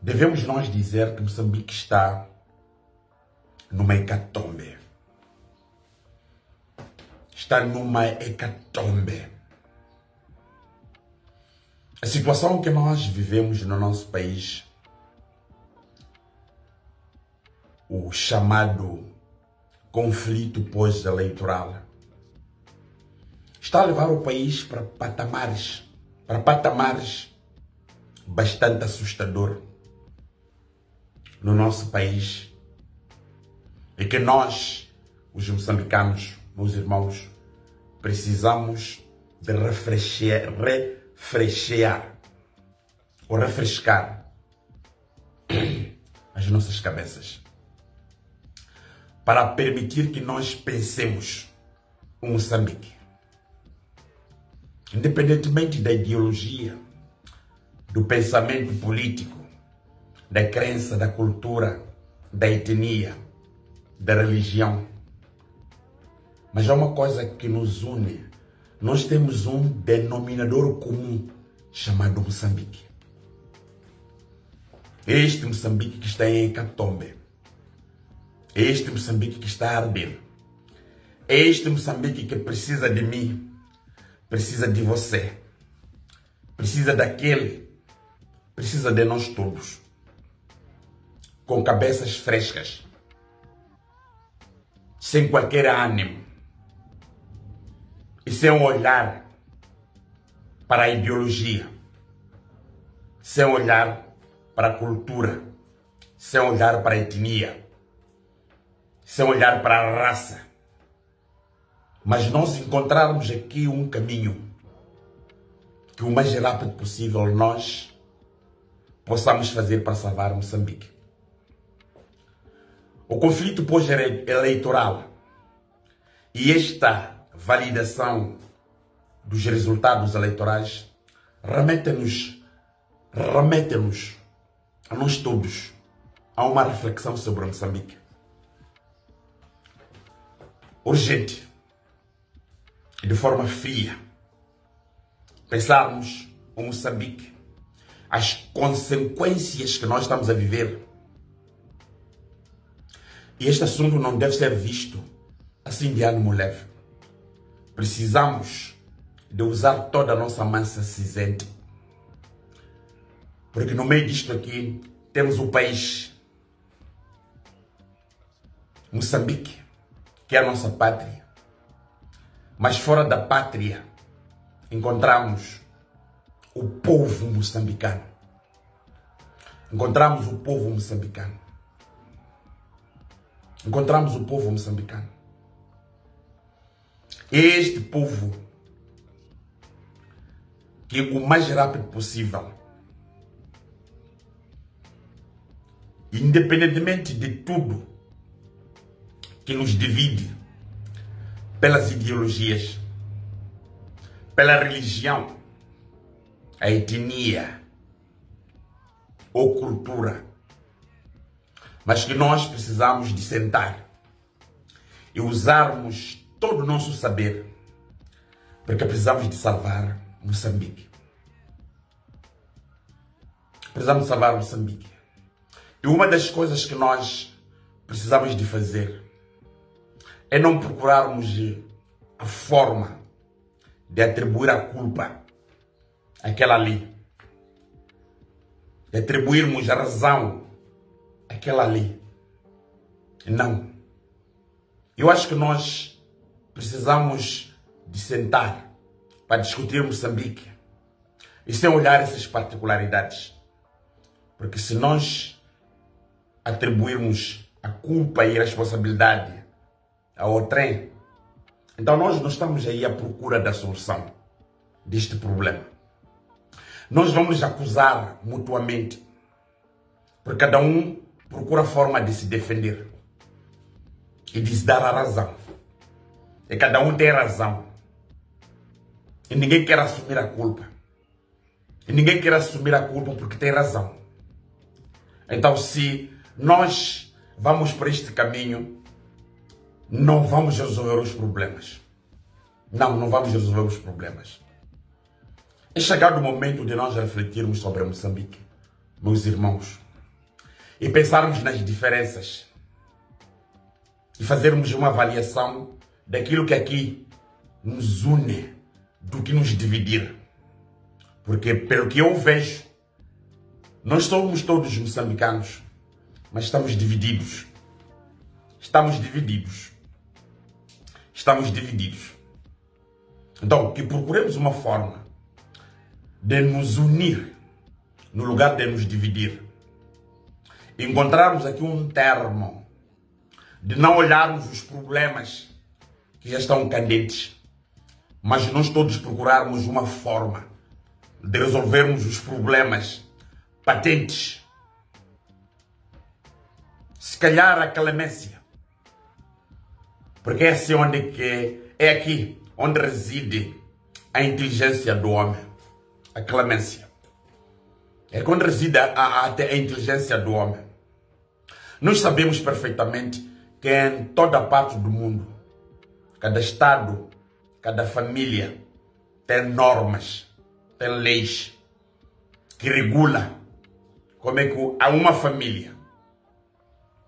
Devemos nós dizer que Moçambique está numa hecatombe. Está numa hecatombe. A situação que nós vivemos no nosso país, o chamado conflito pós-eleitoral, está a levar o país para patamares bastante assustador no nosso país, e que nós, os moçambicanos, meus irmãos, precisamos de refrescar as nossas cabeças para permitir que nós pensemos o Moçambique, independentemente da ideologia, do pensamento político, da crença, da cultura, da etnia, da religião. Mas há uma coisa que nos une. Nós temos um denominador comum chamado Moçambique. Este Moçambique que está em hecatombe. Este Moçambique que está a arder. Este Moçambique que precisa de mim, precisa de você, precisa daquele, precisa de nós todos, com cabeças frescas, sem qualquer ânimo e sem olhar para a ideologia, sem olhar para a cultura, sem olhar para a etnia, sem olhar para a raça, mas nós encontrarmos aqui um caminho que o mais rápido possível nós possamos fazer para salvar Moçambique. O conflito pós-eleitoral e esta validação dos resultados eleitorais remete-nos a nós todos a uma reflexão sobre Moçambique. Urgente, de forma fria, pensarmos o Moçambique, as consequências que nós estamos a viver. E este assunto não deve ser visto assim de ânimo leve. Precisamos de usar toda a nossa massa cinzenta. Porque no meio disto aqui temos o país, Moçambique, que é a nossa pátria. Mas fora da pátria encontramos o povo moçambicano. Encontramos o povo moçambicano. Encontramos o povo moçambicano. Este povo que o mais rápido possível, independentemente de tudo que nos divide, pelas ideologias, pela religião, a etnia ou cultura, mas que nós precisamos de sentar e usarmos todo o nosso saber, porque precisamos de salvar Moçambique. Precisamos salvar Moçambique. E uma das coisas que nós precisamos de fazer é não procurarmos a forma de atribuir a culpa àquela ali, de atribuirmos a razão àquela ali. Não. Eu acho que nós precisamos de sentar para discutir Moçambique e sem olhar essas particularidades. Porque se nós atribuirmos a culpa e a responsabilidade ao trem, então nós não estamos aí à procura da solução deste problema. Nós vamos acusar mutuamente, porque cada um procura forma de se defender e de se dar a razão. E cada um tem razão. E ninguém quer assumir a culpa. E ninguém quer assumir a culpa porque tem razão. Então, se nós vamos por este caminho, não vamos resolver os problemas. Não vamos resolver os problemas. É chegado o momento de nós refletirmos sobre Moçambique, meus irmãos. e pensarmos nas diferenças e fazermos uma avaliação daquilo que aqui nos une do que nos dividir. Porque, pelo que eu vejo, nós somos todos moçambicanos, mas estamos divididos. Estamos divididos. Estamos divididos. Então, que procuremos uma forma de nos unir no lugar de nos dividir. Encontrarmos aqui um termo de não olharmos os problemas que já estão candentes, mas nós todos procurarmos uma forma de resolvermos os problemas patentes. Se calhar a clemência, porque é assim é aqui onde reside a inteligência do homem, a clemência. É quando reside até a inteligência do homem. Nós sabemos perfeitamente que em toda parte do mundo, cada estado, cada família tem normas, tem leis que regulam como é que uma família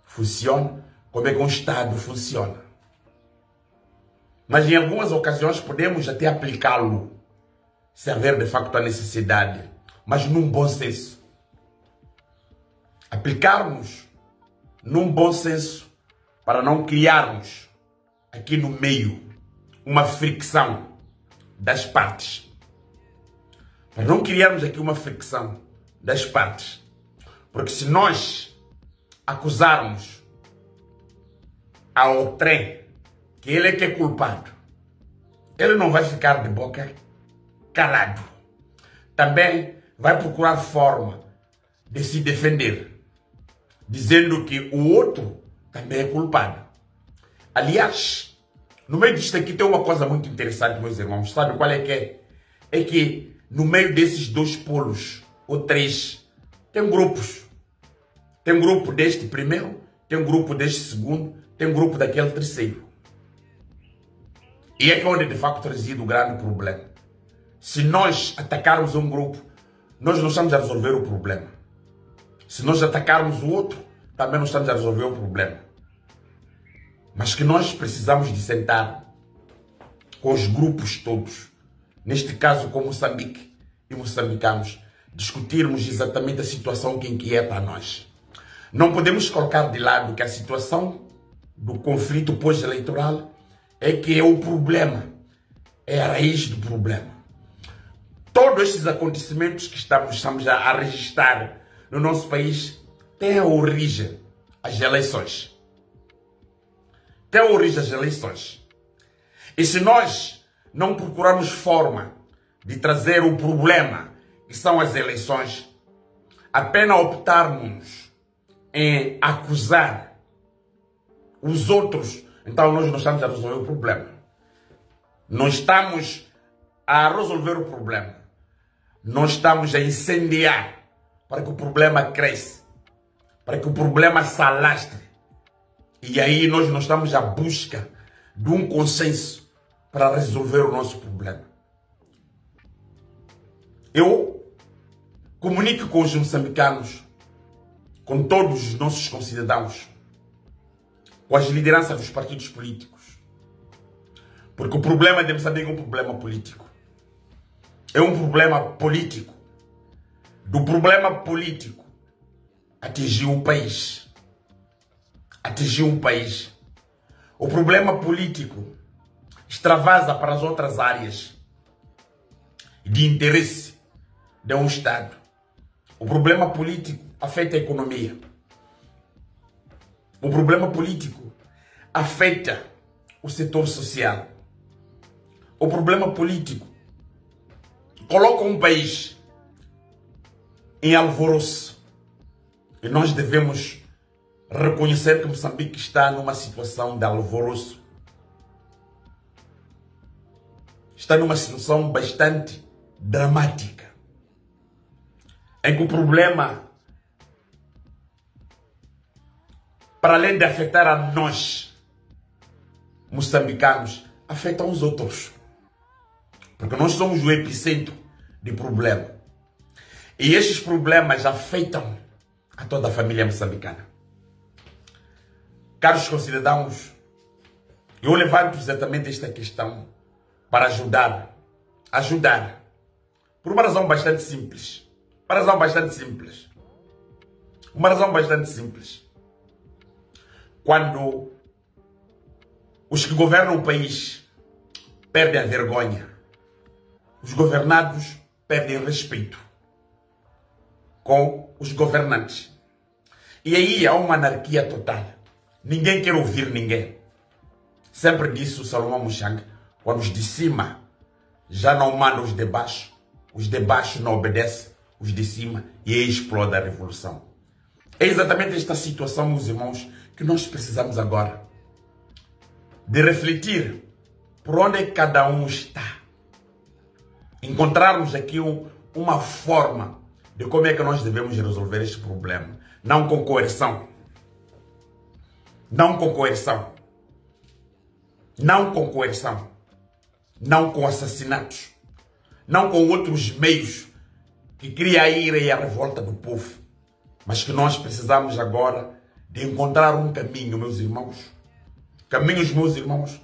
funciona, como é que um estado funciona. Mas em algumas ocasiões podemos até aplicá-lo, se haver de facto a necessidade, mas num bom senso. Aplicarmos num bom senso para não criarmos aqui no meio uma fricção das partes. Para não criarmos aqui uma fricção das partes. Porque se nós acusarmos ao trem que ele é que é culpado, ele não vai ficar de boca calado. Também vai procurar forma de se defender, dizendo que o outro também é culpado. Aliás, no meio disto aqui tem uma coisa muito interessante, meus irmãos. Sabe qual é que é? É que no meio desses dois polos, ou três, tem grupos. Tem grupo deste primeiro, tem grupo deste segundo, tem grupo daquele terceiro. E é que onde de facto reside o grande problema. Se nós atacarmos um grupo, nós não estamos a resolver o problema. Se nós atacarmos o outro, também não estamos a resolver o problema. Mas que nós precisamos de sentar com os grupos todos, neste caso com Moçambique e moçambicanos, discutirmos exatamente a situação que inquieta a nós. Não podemos colocar de lado que a situação do conflito pós-eleitoral é que é o problema, é a raiz do problema. Todos esses acontecimentos que estamos a registrar no nosso país têm a origem as eleições. Tem a origem as eleições. E se nós não procurarmos forma de trazer o problema que são as eleições, apenas optarmos em acusar os outros, então nós não estamos a resolver o problema. Não estamos a resolver o problema. Nós estamos a incendiar para que o problema cresça, para que o problema se alastre. E aí nós não estamos à busca de um consenso para resolver o nosso problema. Eu comunico com os moçambicanos, com todos os nossos concidadãos, com as lideranças dos partidos políticos. Porque o problema de Moçambique é um problema político. É um problema político. Do problema político atingiu o país. Atingiu um país. O problema político extravasa para as outras áreas de interesse de um Estado. O problema político afeta a economia. O problema político afeta o setor social. O problema político coloca um país em alvoroço. E nós devemos reconhecer que Moçambique está numa situação de alvoroço. Está numa situação bastante dramática, em que o problema, para além de afetar a nós, moçambicanos, afeta os outros. Porque nós somos o epicentro de problema. E esses problemas afetam a toda a família moçambicana. Caros concidadãos, eu levanto exatamente esta questão para ajudar, por uma razão bastante simples. Uma razão bastante simples. Quando os que governam o país perdem a vergonha, os governados perdem respeito com os governantes. E aí há uma anarquia total. Ninguém quer ouvir ninguém. Sempre disse o Salomão Mushang, quando os de cima já não mandam os de baixo não obedecem os de cima e aí explode a revolução. É exatamente esta situação, meus irmãos, que nós precisamos agora. De refletir por onde é que cada um está. Encontrarmos aqui uma forma de como é que nós devemos resolver este problema. Não com coerção. Não com coerção. Não com coerção. Não com assassinatos. Não com outros meios que cria a ira e a revolta do povo. Mas que nós precisamos agora de encontrar um caminho, meus irmãos. Caminhos, meus irmãos,